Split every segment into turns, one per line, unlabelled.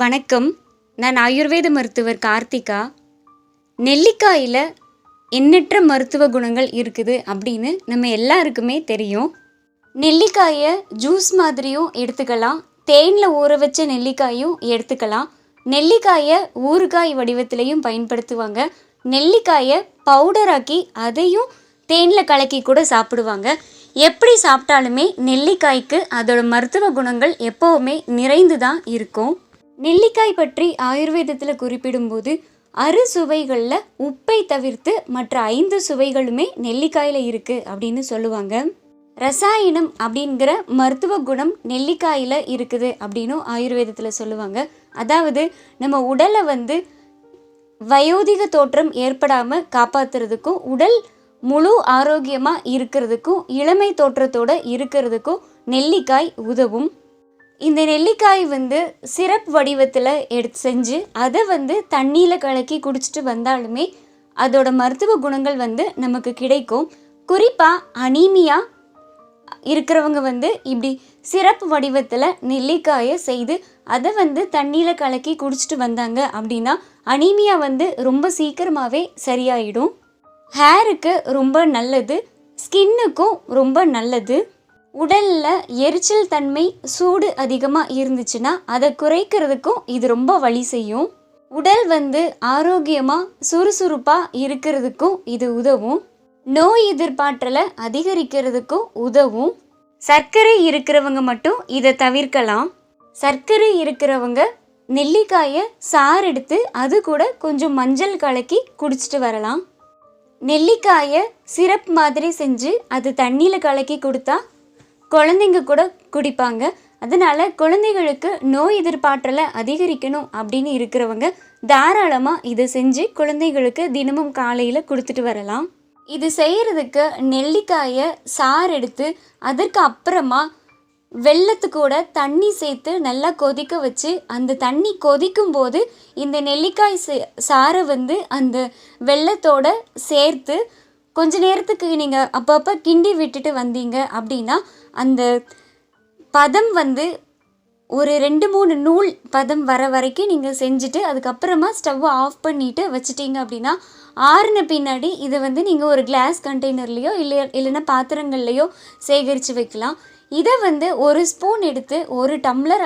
வணக்கம். நான் ஆயுர்வேத மருத்துவர் கார்த்திகா. நெல்லிக்காயில் எண்ணற்ற மருத்துவ குணங்கள் இருக்குது அப்படின்னு நம்ம எல்லாருக்குமே தெரியும். நெல்லிக்காயை ஜூஸ் மாதிரியும் எடுத்துக்கலாம், தேனில் ஊற வச்ச நெல்லிக்காயும் எடுத்துக்கலாம். நெல்லிக்காயை ஊறுகாய் வடிவத்திலையும் பயன்படுத்துவாங்க. நெல்லிக்காயை பவுடராக்கி அதையும் தேனில் கலக்கி கூட சாப்பிடுவாங்க. எப்படி சாப்பிட்டாலுமே நெல்லிக்காய்க்கு அதோட மருத்துவ குணங்கள் எப்போவுமே நிறைந்து தான் இருக்கும். நெல்லிக்காய் பற்றி ஆயுர்வேதத்தில் குறிப்பிடும்போது அறுசுவைகளில் உப்பை தவிர்த்து மற்ற 5 சுவைகளுமே நெல்லிக்காயில் இருக்குது அப்படின்னு சொல்லுவாங்க. ரசாயனம் அப்படிங்கிற மருத்துவ குணம் நெல்லிக்காயில் இருக்குது அப்படின்னு ஆயுர்வேதத்தில் சொல்லுவாங்க. அதாவது நம்ம உடலை வயோதிக தோற்றம் ஏற்படாமல் காப்பாற்றுறதுக்கும் உடல் முழு ஆரோக்கியமாக இருக்கிறதுக்கும் இளமை தோற்றத்தோடு இருக்கிறதுக்கும் நெல்லிக்காய் உதவும். இந்த நெல்லிக்காய் சிரப் வடிவத்தில் செஞ்சு அதை தண்ணியில் கலக்கி குடிச்சிட்டு வந்தாலுமே அதோட மருத்துவ குணங்கள் நமக்கு கிடைக்கும். குறிப்பாக அனீமியா இருக்கிறவங்க இப்படி சிரப் வடிவத்தில் நெல்லிக்காயை செய்து அதை தண்ணியில் கலக்கி குடிச்சிட்டு வந்தாங்க அப்படின்னா அனீமியா ரொம்ப சீக்கிரமாகவே சரியாயிடும். ஹேருக்கு ரொம்ப நல்லது, ஸ்கின்னுக்கும் ரொம்ப நல்லது. உடலில் எரிச்சல் தன்மை, சூடு அதிகமாக இருந்துச்சுன்னா அதை குறைக்கிறதுக்கும் இது ரொம்ப வழி செய்யும். உடல் ஆரோக்கியமாக சுறுசுறுப்பாக இருக்கிறதுக்கும் இது உதவும். நோய் எதிர்ப்பாற்றலை அதிகரிக்கிறதுக்கும் உதவும். சர்க்கரை இருக்கிறவங்க மட்டும் இதை தவிர்க்கலாம். சர்க்கரை இருக்கிறவங்க நெல்லிக்காயை சாறு எடுத்து அது கூட கொஞ்சம் மஞ்சள் கலக்கி குடிச்சிட்டு வரலாம். நெல்லிக்காயை சிரப் மாதிரி செஞ்சு அது தண்ணியில் கலக்கி கொடுத்தா குழந்தைங்க கூட குடிப்பாங்க. அதனால் குழந்தைகளுக்கு நோய் எதிர்ப்பாற்றலை அதிகரிக்கணும் அப்படின்னு இருக்கிறவங்க தாராளமாக இதை செஞ்சு குழந்தைகளுக்கு தினமும் காலையில் கொடுத்துட்டு வரலாம். இது செய்கிறதுக்கு நெல்லிக்காயை சாறு எடுத்து அதற்கு அப்புறமா வெல்லத்து கூட தண்ணி சேர்த்து நல்லா கொதிக்க வச்சு அந்த தண்ணி கொதிக்கும் போது இந்த நெல்லிக்காய் சாறை அந்த வெல்லத்தோடு சேர்த்து கொஞ்ச நேரத்துக்கு நீங்கள் அப்பப்போ கிண்டி விட்டுட்டு வந்தீங்க அப்படின்னா அந்த பதம் ஒரு 2-3 நூல் பதம் வர வரைக்கும் நீங்கள் செஞ்சுட்டு அதுக்கப்புறமா ஸ்டவ்வை ஆஃப் பண்ணிவிட்டு வச்சிட்டிங்க அப்படின்னா ஆறுன பின்னாடி இதை நீங்கள் ஒரு கிளாஸ் கண்டெய்னர்லேயோ இல்லைன்னா பாத்திரங்கள்லையோ சேகரித்து வைக்கலாம். இதை 1 ஸ்பூன் எடுத்து 1 டம்ளர்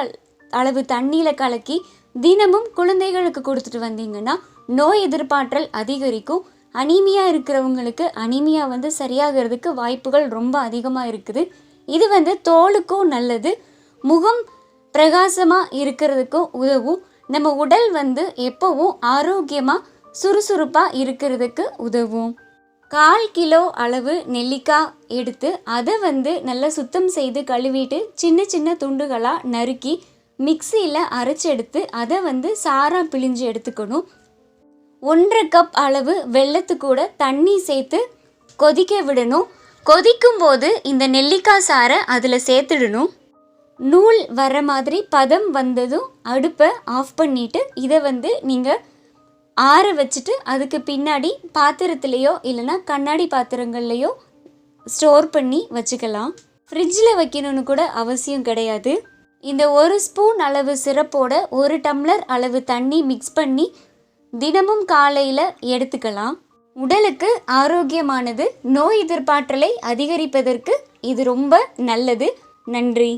அளவு தண்ணியில் கலக்கி தினமும் குழந்தைகளுக்கு கொடுத்துட்டு வந்தீங்கன்னா நோய் எதிர்ப்பாற்றல் அதிகரிக்கும். அனீமியா இருக்கிறவங்களுக்கு அனீமியா சரியாகிறதுக்கு வாய்ப்புகள் ரொம்ப அதிகமாக இருக்குது. இது தோலுக்கும் நல்லது, முகம் பிரகாசமாக இருக்கிறதுக்கும் உதவும். நம்ம உடல் எப்போவும் ஆரோக்கியமாக சுறுசுறுப்பாக இருக்கிறதுக்கு உதவும். 1/4 கிலோ அளவு நெல்லிக்காய் எடுத்து அதை நல்லா சுத்தம் செய்து கழுவிட்டு சின்ன சின்ன துண்டுகளாக நறுக்கி மிக்சியில் அரைச்சி எடுத்து அதை சாராக பிழிஞ்சு எடுத்துக்கணும். 1/2 கப் அளவு வெல்லத்து கூட தண்ணி சேர்த்து கொதிக்க விடணும். கொதிக்கும் போது இந்த நெல்லிக்காய் சாறை அதில் சேர்த்துடணும். நூல் வர மாதிரி பதம் வந்ததும் அடுப்பை ஆஃப் பண்ணிவிட்டு இதை நீங்கள் ஆற வச்சுட்டு அதுக்கு பின்னாடி பாத்திரத்துலேயோ இல்லைன்னா கண்ணாடி பாத்திரங்கள்லையோ ஸ்டோர் பண்ணி வச்சுக்கலாம். ஃப்ரிட்ஜில் வைக்கணும்னு கூட அவசியம் கிடையாது. இந்த 1 ஸ்பூன் அளவு சிரப்போட 1 டம்ளர் அளவு தண்ணி மிக்ஸ் பண்ணி தினமும் காலையில் எடுத்துக்கலாம். உடலுக்கு ஆரோக்கியமானது, நோய் எதிர்ப்பாற்றலை அதிகரிப்பதற்கு இது ரொம்ப நல்லது. நன்றி.